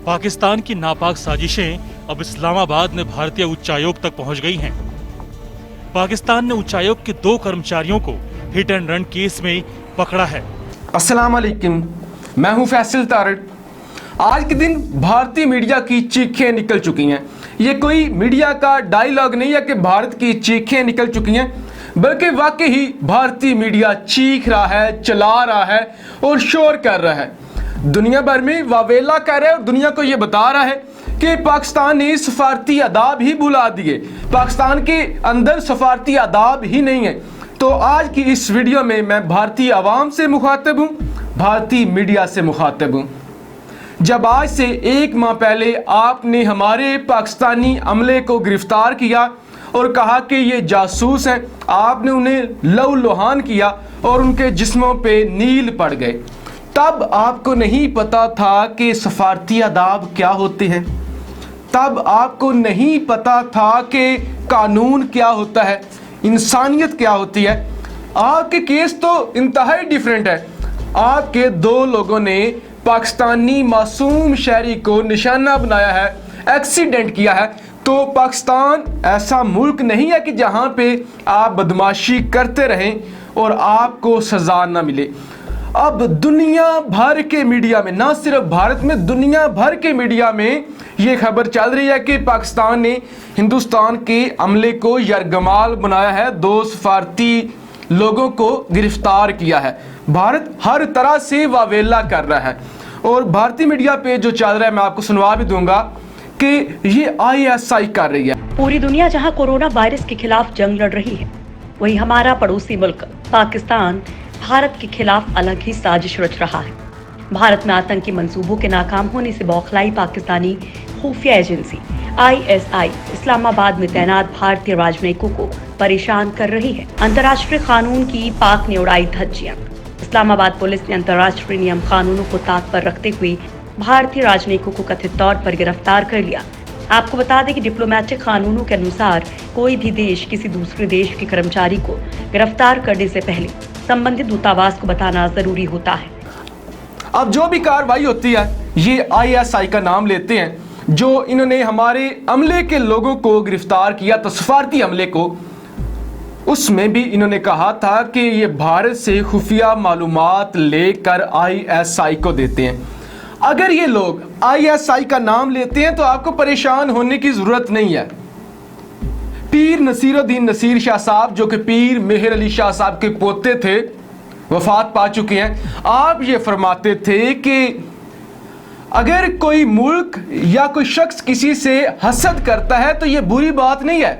पाकिस्तान की नापाक साजिशें अब इस्लामाबाद में भारतीय उच्चायोग तक पहुंच गई हैं। पाकिस्तान ने उच्चायोग के 2 कर्मचारियों को हिट एंड रन केस में पकड़ा है। अस्सलाम वालेकुम, मैं हूं फैसल तारड़। आज के दिन भारतीय मीडिया की चीखें निकल चुकी हैं। ये कोई मीडिया का डायलॉग नहीं है कि भारत की चीखें निकल चुकी हैं, बल्कि वाकई ही भारतीय मीडिया चीख रहा है, चला रहा है और शोर कर रहा है। दुनिया भर में वावेला कर रहा है और दुनिया को ये बता रहा है कि पाकिस्तान ने सफारती आदाब ही भुला दिए, पाकिस्तान के अंदर सफारती आदाब ही नहीं है। तो आज की इस वीडियो में मैं भारतीय आवाम से मुखातिब हूँ, भारतीय मीडिया से मुखातिब हूँ। जब आज से 1 माह पहले आपने हमारे पाकिस्तानी अमले को गिरफ्तार किया और कहा कि ये जासूस हैं, आपने उन्हें लहूलुहान किया और उनके जिस्मों पे नील पड़ गए, तब आपको नहीं पता था कि सफारती आदाब क्या होते हैं। तब आपको नहीं पता था कि कानून क्या होता है, इंसानियत क्या होती है। आपके केस तो इंतहाई डिफरेंट है। आपके 2 लोगों ने पाकिस्तानी मासूम शहरी को निशाना बनाया है, एक्सीडेंट किया है। तो पाकिस्तान ऐसा मुल्क नहीं है कि जहां पे आप बदमाशी करते रहें और आपको सजा ना मिले। अब दुनिया भर के मीडिया में, ना सिर्फ भारत में, दुनिया भर के मीडिया में ये खबर चल रही है कि पाकिस्तान ने हिंदुस्तान के अमले को यरगमाल बनाया है, 2 सफारती लोगों को गिरफ्तार किया है। भारत हर तरह से वावेला कर रहा है और भारतीय मीडिया पे जो चल रहा है मैं आपको सुनवा भी दूंगा कि ये ISI कर रही है। पूरी दुनिया जहां कोरोना वायरस के खिलाफ जंग लड़ रही है, वहीं हमारा पड़ोसी मुल्क पाकिस्तान भारत के खिलाफ अलग ही साजिश रच रहा है। भारत में आतंकी मंसूबों के नाकाम होने से बौखलाई पाकिस्तानी खुफिया एजेंसी ISI इस्लामाबाद में तैनात भारतीय राजनयिकों को परेशान कर रही है। अंतर्राष्ट्रीय कानून की पाक ने उड़ाई धज्जियां। इस्लामाबाद पुलिस ने अंतर्राष्ट्रीय नियम कानूनों को ताक पर रखते हुए भारतीय राजनयिकों को कथित तौर पर गिरफ्तार कर लिया। आपको बता दें कि डिप्लोमेटिक कानूनों के अनुसार कोई भी देश किसी दूसरे देश के कर्मचारी को गिरफ्तार करने से पहले संबंधित दूतावास को बताना जरूरी होता है। अब जो भी कार्रवाई होती है ये ISI का नाम लेते हैं। जो इन्होंने हमारे अमले के लोगों को गिरफ्तार किया, तो सफारती अमले को, उसमें भी इन्होंने कहा था कि ये भारत से खुफिया मालूमात लेकर ISI को देते हैं। अगर ये लोग ISI का नाम लेते हैं तो आपको परेशान होने की जरूरत नहीं है। पीर नसीरुद्दीन नसीर शाह साहब, जो कि पीर मेहर अली शाह साहब के पोते थे, वफात पा चुके हैं। आप ये फरमाते थे कि अगर कोई मुल्क या कोई शख्स किसी से हसद करता है तो ये बुरी बात नहीं है।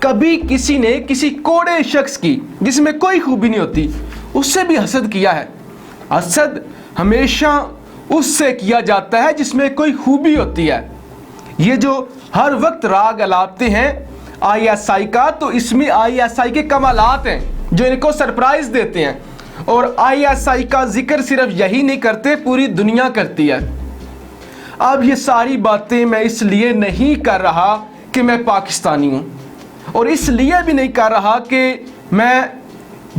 कभी किसी ने किसी कोड़े शख्स की, जिसमें कोई खूबी नहीं होती, उससे भी हसद किया है। हसद हमेशा उससे किया जाता है जिसमें कोई खूबी होती है। ये जो हर वक्त राग अलापते हैं ISI का, तो इसमें ISI के कमालात हैं जो इनको सरप्राइज देते हैं। और ISI का जिक्र सिर्फ यही नहीं करते, पूरी दुनिया करती है। अब ये सारी बातें मैं इसलिए नहीं कर रहा कि मैं पाकिस्तानी हूँ, और इसलिए भी नहीं कर रहा कि मैं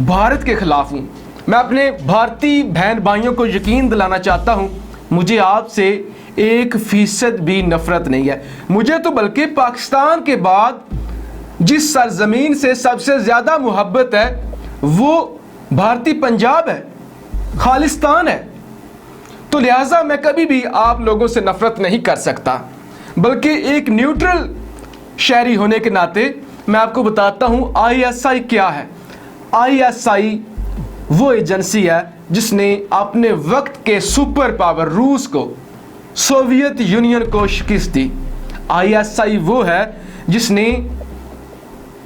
भारत के खिलाफ हूँ। मैं अपने भारतीय बहन भाइयों को यकीन दिलाना चाहता हूँ, मुझे आपसे 1% भी नफरत नहीं है। मुझे तो बल्कि पाकिस्तान के बाद जिस सरजमीन से सबसे ज़्यादा मोहब्बत है वो भारतीय पंजाब है, खालिस्तान है। तो लिहाजा मैं कभी भी आप लोगों से नफरत नहीं कर सकता, बल्कि एक न्यूट्रल शहरी होने के नाते मैं आपको बताता हूँ ISI क्या है। ISI वो एजेंसी है जिसने अपने वक्त के सुपर पावर रूस को, सोवियत यूनियन को शिकस्त दी। ISI वो है जिसने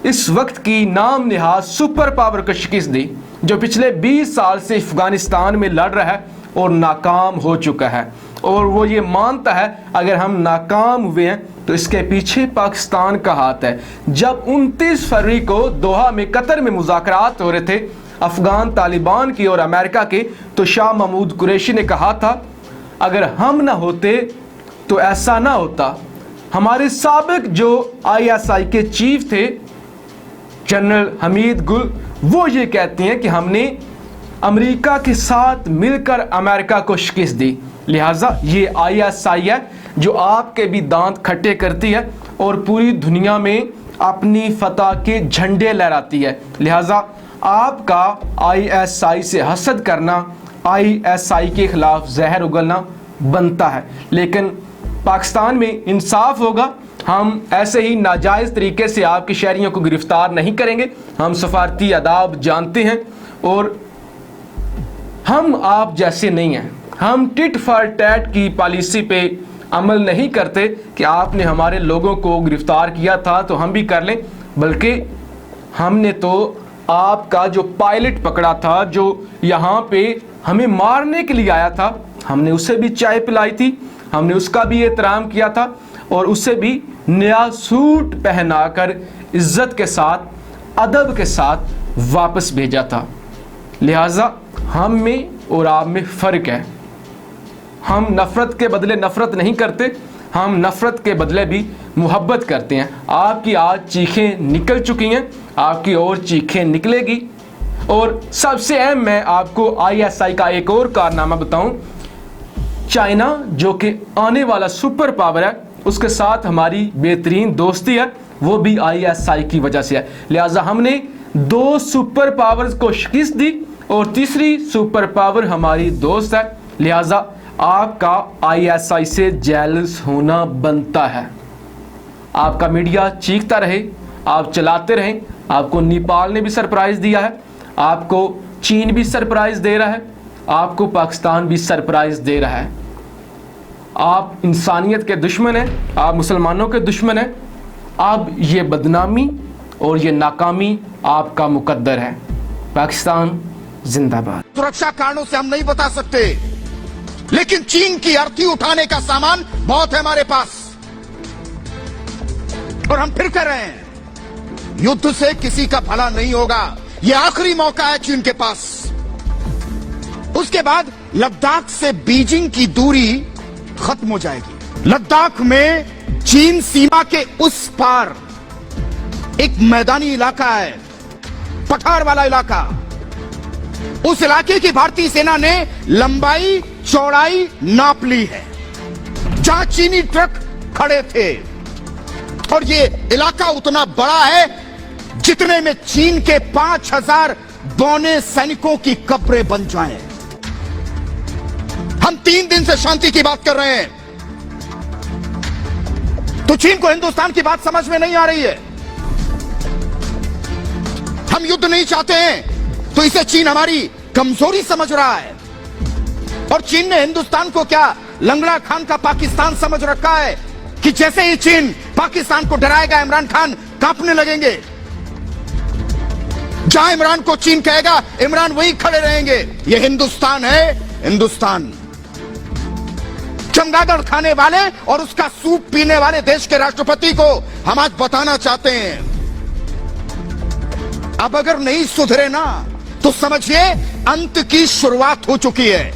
इस वक्त की नाम निहाद सुपर पावर को शिकस्त दी, जो पिछले 20 साल से अफगानिस्तान में लड़ रहा है और नाकाम हो चुका है। और वो ये मानता है अगर हम नाकाम हुए हैं तो इसके पीछे पाकिस्तान का हाथ है। जब 29 फरवरी को दोहा में, कतर में मुज़ाकरात हो रहे थे अफगान तालिबान की और अमेरिका के, तो शाह महमूद कुरैशी ने कहा था अगर हम ना होते तो ऐसा ना होता। हमारे साबिक जो ISI के चीफ थे जनरल हमीद गुल, वो ये कहते हैं कि हमने अमेरिका के साथ मिलकर अमेरिका को शिकस्त दी। लिहाजा ये ISI है जो आपके भी दांत खट्टे करती है और पूरी दुनिया में अपनी फतह के झंडे लहराती है। लिहाजा आपका ISI से हसद करना, ISI के खिलाफ जहर उगलना बनता है। लेकिन पाकिस्तान में इंसाफ होगा, हम ऐसे ही नाजायज़ तरीके से आपके शहरियों को गिरफ्तार नहीं करेंगे। हम सफारती आदाब जानते हैं और हम आप जैसे नहीं हैं। हम टिट फॉर टैट की पॉलिसी पे अमल नहीं करते कि आपने हमारे लोगों को गिरफ्तार किया था तो हम भी कर लें, बल्कि हमने तो आपका जो पायलट पकड़ा था, जो यहाँ पे हमें मारने के लिए आया था, हमने उसे भी चाय पिलाई थी, हमने उसका भी एहतराम किया था और उसे भी नया सूट पहनाकर इज्जत के साथ, अदब के साथ वापस भेजा था। लिहाजा हम में और आप में फ़र्क है। हम नफ़रत के बदले नफ़रत नहीं करते, हम नफ़रत के बदले भी मोहब्बत करते हैं। आपकी आज चीखें निकल चुकी हैं, आपकी और चीखें निकलेगी। और सबसे अहम मैं आपको ISI का एक और कारनामा बताऊं, चाइना जो कि आने वाला सुपर पावर है, उसके साथ हमारी बेहतरीन दोस्ती है, वो भी ISI की वजह से है। लिहाजा हमने 2 सुपर पावर्स को शिकस्त दी और तीसरी सुपर पावर हमारी दोस्त है। लिहाजा आपका ISI से जेलस होना बनता है। आपका मीडिया चीखता रहे, आप चलाते रहें। आपको नेपाल ने भी सरप्राइज़ दिया है, आपको चीन भी सरप्राइज़ दे रहा है, आपको पाकिस्तान भी सरप्राइज़ दे रहा है। आप इंसानियत के दुश्मन हैं, आप मुसलमानों के दुश्मन हैं। अब ये बदनामी और ये नाकामी आपका मुकद्दर है। पाकिस्तान जिंदाबाद। सुरक्षा कारणों से हम नहीं बता सकते, लेकिन चीन की अर्थी उठाने का सामान बहुत है हमारे पास और हम फिर कर रहे हैं। युद्ध से किसी का भला नहीं होगा, यह आखिरी मौका है चीन के पास। उसके बाद लद्दाख से बीजिंग की दूरी खत्म हो जाएगी। लद्दाख में चीन सीमा के उस पार एक मैदानी इलाका है, पठार वाला इलाका। उस इलाके की भारतीय सेना ने लंबाई चौड़ाई नाप ली है, जहां चीनी ट्रक खड़े थे। और ये इलाका उतना बड़ा है जितने में चीन के 5000 बौने सैनिकों की कब्रें बन जाएं। हम 3 दिन से शांति की बात कर रहे हैं, तो चीन को हिंदुस्तान की बात समझ में नहीं आ रही है। हम युद्ध नहीं चाहते हैं, तो इसे चीन हमारी कमजोरी समझ रहा है। और चीन ने हिंदुस्तान को क्या लंगड़ा खान का पाकिस्तान समझ रखा है कि जैसे ही चीन पाकिस्तान को डराएगा, इमरान खान कांपने लगेंगे। जहां इमरान को चीन कहेगा, इमरान वहीं खड़े रहेंगे। यह हिंदुस्तान है, हिंदुस्तान। चमगादड़ खाने वाले और उसका सूप पीने वाले देश के राष्ट्रपति को हम आज बताना चाहते हैं, अब अगर नहीं सुधरे ना, तो समझिए अंत की शुरुआत हो चुकी है।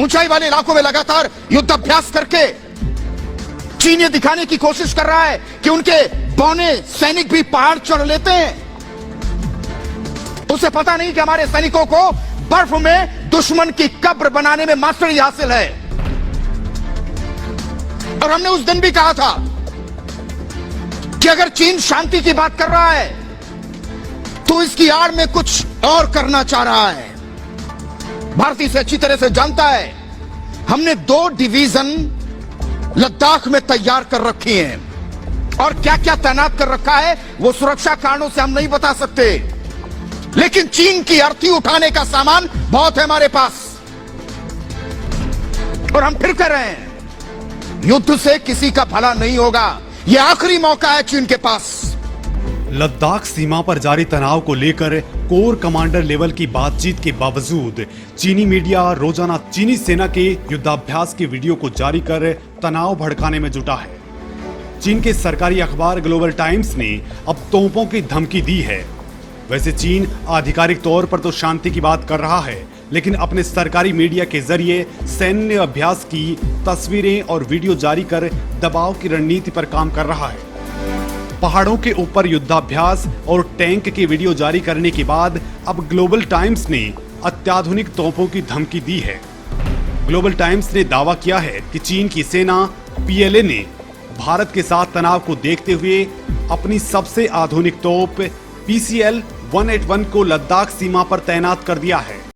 ऊंचाई वाले इलाकों में लगातार युद्ध अभ्यास करके चीन ये दिखाने की कोशिश कर रहा है कि उनके बौने सैनिक भी पहाड़ चढ़ लेते हैं। उसे पता नहीं कि हमारे सैनिकों को बर्फ में दुश्मन की कब्र बनाने में मास्टरी हासिल है। और हमने उस दिन भी कहा था कि अगर चीन शांति की बात कर रहा है, तो इसकी आड़ में कुछ और करना चाह रहा है। भारतीय से अच्छी तरह से जानता है, हमने 2 डिवीजन लद्दाख में तैयार कर रखी हैं और क्या क्या तैनात कर रखा है वो सुरक्षा कारणों से हम नहीं बता सकते, लेकिन चीन की अर्थी उठाने का सामान बहुत है हमारे पास और हम फिर कर रहे हैं। युद्ध से किसी का भला नहीं होगा, यह आखिरी मौका है चीन के पास। लद्दाख सीमा पर जारी तनाव को लेकर कोर कमांडर लेवल की बातचीत के बावजूद चीनी मीडिया रोजाना चीनी सेना के युद्धाभ्यास की वीडियो को जारी कर तनाव भड़काने में जुटा है। चीन के सरकारी अखबार ग्लोबल टाइम्स ने अब तोपों की धमकी दी है। वैसे चीन आधिकारिक तौर पर तो शांति की बात कर रहा है, लेकिन अपने सरकारी मीडिया के जरिए सैन्य अभ्यास की तस्वीरें और वीडियो जारी कर दबाव की रणनीति पर काम कर रहा है। पहाड़ों के ऊपर युद्धाभ्यास और टैंक की वीडियो जारी करने के बाद अब ग्लोबल टाइम्स ने अत्याधुनिक तोपों की धमकी दी है। ग्लोबल टाइम्स ने दावा किया है कि चीन की सेना PLA ने भारत के साथ तनाव को देखते हुए अपनी सबसे आधुनिक तोप PCL-181 को लद्दाख सीमा पर तैनात कर दिया है।